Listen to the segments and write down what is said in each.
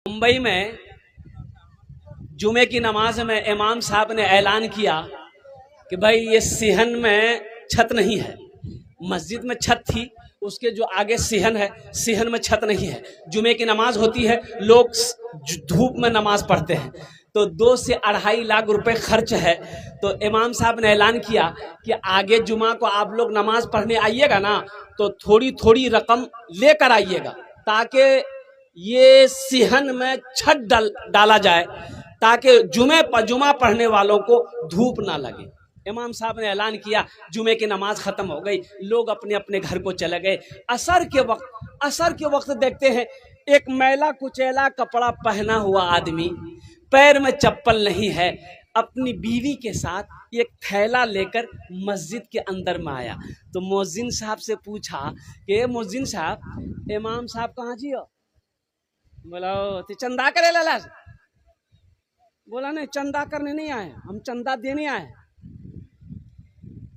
मुंबई में जुमे की नमाज में इमाम साहब ने ऐलान किया कि भाई ये सिहन में छत नहीं है। मस्जिद में छत थी, उसके जो आगे सिहन है, सिहन में छत नहीं है। जुमे की नमाज होती है, लोग धूप में नमाज पढ़ते हैं, तो 2 से 2.5 लाख रुपए खर्च है। तो इमाम साहब ने ऐलान किया कि आगे जुमा को आप लोग नमाज पढ़ने आइएगा ना, तो थोड़ी थोड़ी रकम लेकर आइएगा, ताकि ये सिहन में छत डाला जाए, ताकि जुमा पढ़ने वालों को धूप ना लगे। इमाम साहब ने ऐलान किया, जुमे की नमाज खत्म हो गई, लोग अपने अपने घर को चले गए। असर के वक्त देखते हैं एक मैला कुचैला कपड़ा पहना हुआ आदमी, पैर में चप्पल नहीं है, अपनी बीवी के साथ एक थैला लेकर मस्जिद के अंदर में आया। तो मुअज्जिन साहब से पूछा कि मुअज्जिन साहब, इमाम साहब कहाँ जी हो? बोला चंदा करे लाला। बोला नहीं, चंदा करने नहीं आए, हम चंदा देने आए।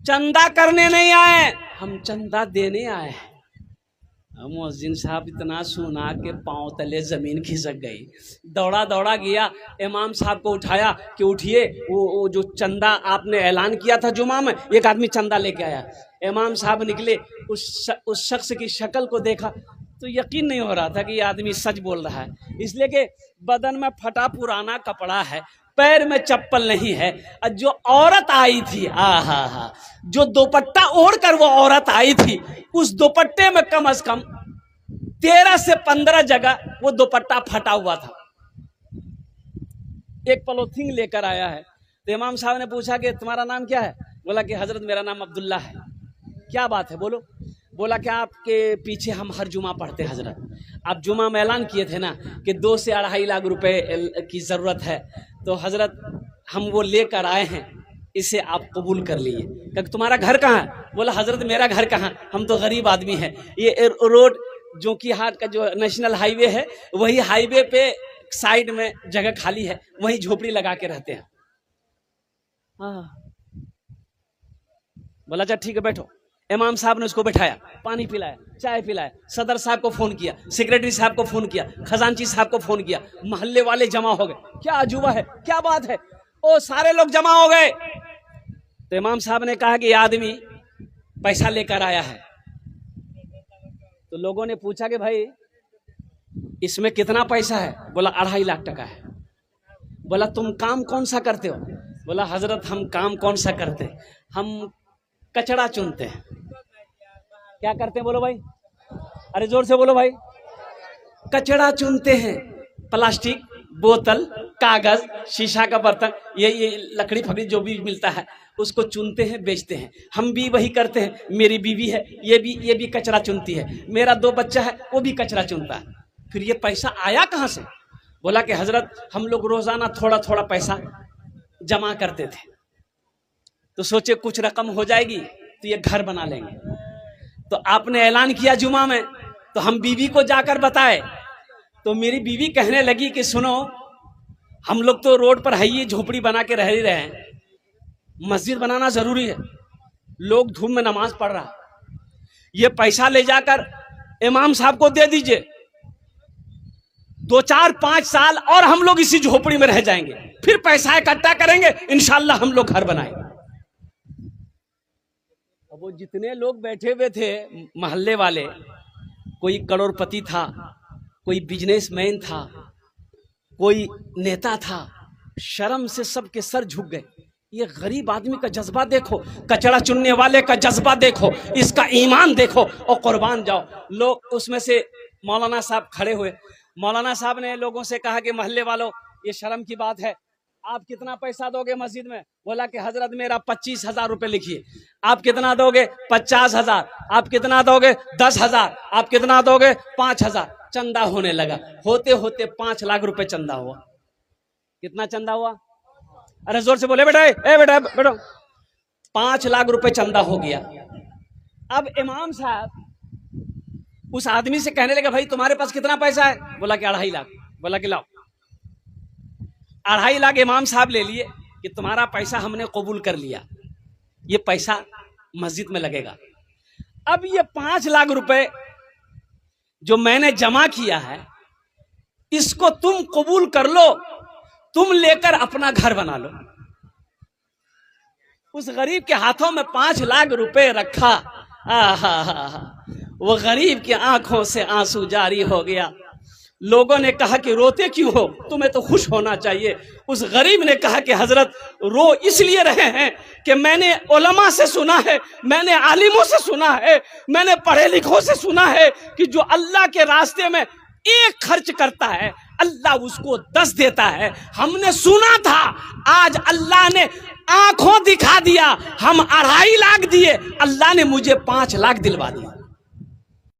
चंदा करने नहीं आए, हम चंदा देने आए। मुअज्जिन साहब इतना सुना के पांव तले जमीन खिसक गई। दौड़ा दौड़ा गया, इमाम साहब को उठाया कि उठिए, वो जो चंदा आपने ऐलान किया था जुमा में, एक आदमी चंदा लेके आया। इमाम साहब निकले, उस शख्स की शक्ल को देखा तो यकीन नहीं हो रहा था कि ये आदमी सच बोल रहा है, इसलिए कि बदन में फटा पुराना कपड़ा है, पैर में चप्पल नहीं है। जो औरत आई थी, हा, जो दुपट्टा ओढ़कर वो औरत आई थी, उस दुपट्टे में कम से कम 13 से 15 जगह वो दुपट्टा फटा हुआ था। एक पॉलिथीन लेकर आया है। तो इमाम साहब ने पूछा कि तुम्हारा नाम क्या है? बोला कि हजरत मेरा नाम अब्दुल्ला है। क्या बात है, बोलो। बोला कि आपके पीछे हम हर जुमा पढ़ते हैं हजरत, आप जुमा में ऐलान किए थे ना कि 2 से 2.5 लाख रुपए की ज़रूरत है, तो हजरत हम वो लेकर आए हैं, इसे आप कबूल कर लिए। क्योंकि तुम्हारा घर कहाँ है? बोला हजरत मेरा घर कहाँ, हम तो गरीब आदमी हैं। ये रोड जोकीहाट का जो नेशनल हाईवे है, वही हाईवे पे साइड में जगह खाली है, वही झोपड़ी लगा के रहते हैं। बोला अच्छा ठीक है बैठो। इमाम साहब ने उसको बैठाया, पानी पिलाया, चाय पिलाया, सदर साहब को फोन किया, सेक्रेटरी साहब को फोन किया, खजांची साहब को फोन किया, मोहल्ले वाले जमा हो गए। क्या अजूबा है, क्या बात है, ओ सारे लोग जमा हो गए। तो इमाम साहब ने कहा कि ये आदमी पैसा लेकर आया है। तो लोगों ने पूछा कि भाई इसमें कितना पैसा है? बोला 2.5 लाख टका है। बोला तुम काम कौन सा करते हो? बोला हजरत हम काम कौन सा करते, हम कचड़ा चुनते हैं। क्या करते हैं बोलो भाई, अरे जोर से बोलो भाई। कचड़ा चुनते हैं, प्लास्टिक, बोतल, कागज, शीशा का बर्तन, ये लकड़ी फकड़ी जो भी मिलता है उसको चुनते हैं, बेचते हैं। हम भी वही करते हैं। मेरी बीवी है, ये भी कचरा चुनती है। मेरा 2 बच्चा है, वो भी कचरा चुनता है। फिर ये पैसा आया कहाँ से? बोला कि हजरत हम लोग रोजाना थोड़ा थोड़ा पैसा जमा करते थे, तो सोचे कुछ रकम हो जाएगी तो ये घर बना लेंगे। तो आपने ऐलान किया जुमा में, तो हम बीवी को जाकर बताए। तो मेरी बीवी कहने लगी कि सुनो, हम लोग तो रोड पर है ही, झोपड़ी बना के रह ही रहे हैं, मस्जिद बनाना जरूरी है, लोग धूप में नमाज पढ़ रहा, ये पैसा ले जाकर इमाम साहब को दे दीजिए, 2, 4, 5 साल और हम लोग इसी झोपड़ी में रह जाएंगे, फिर पैसा इकट्ठा करेंगे, इंशाल्लाह हम लोग घर बनाएंगे। वो जितने लोग बैठे हुए थे मोहल्ले वाले, कोई करोड़पति था, कोई बिजनेसमैन था, कोई नेता था, शर्म से सबके सर झुक गए। ये गरीब आदमी का जज्बा देखो, कचरा चुनने वाले का जज्बा देखो, इसका ईमान देखो और कुर्बान जाओ। लोग उसमें से मौलाना साहब खड़े हुए। मौलाना साहब ने लोगों से कहा कि मोहल्ले वालों, ये शर्म की बात है, आप कितना पैसा दोगे मस्जिद में? बोला कि हजरत मेरा 25,000 रुपए लिखिए। आप कितना दोगे? 50,000। आप कितना दोगे? 10,000। आप कितना दोगे? 5,000। चंदा होने लगा, होते होते 5 लाख रुपए चंदा हुआ। कितना चंदा हुआ? अरे जोर से बोले बेटा, बेटा बैठो। 5 लाख रुपए चंदा हो गया। अब इमाम साहब उस आदमी से कहने लगे भाई तुम्हारे पास कितना पैसा है? बोला कि 2.5 लाख। बोला कि लाओ। 2.5 लाख इमाम साहब ले लिए कि तुम्हारा पैसा हमने कबूल कर लिया, ये पैसा मस्जिद में लगेगा। अब ये 5 लाख रुपए जो मैंने जमा किया है, इसको तुम कबूल कर लो, तुम लेकर अपना घर बना लो। उस गरीब के हाथों में 5 लाख रुपए रखा। वो गरीब की आंखों से आंसू जारी हो गया। लोगों ने कहा कि रोते क्यों हो, तुम्हें तो खुश होना चाहिए। उस गरीब ने कहा कि हजरत रो इसलिए रहे हैं कि मैंने उलमा से सुना है, मैंने आलिमों से सुना है, मैंने पढ़े लिखों से सुना है कि जो अल्लाह के रास्ते में 1 खर्च करता है अल्लाह उसको 10 देता है। हमने सुना था, आज अल्लाह ने आंखों दिखा दिया। हम 2.5 लाख दिए, अल्लाह ने मुझे 5 लाख दिलवा दिया।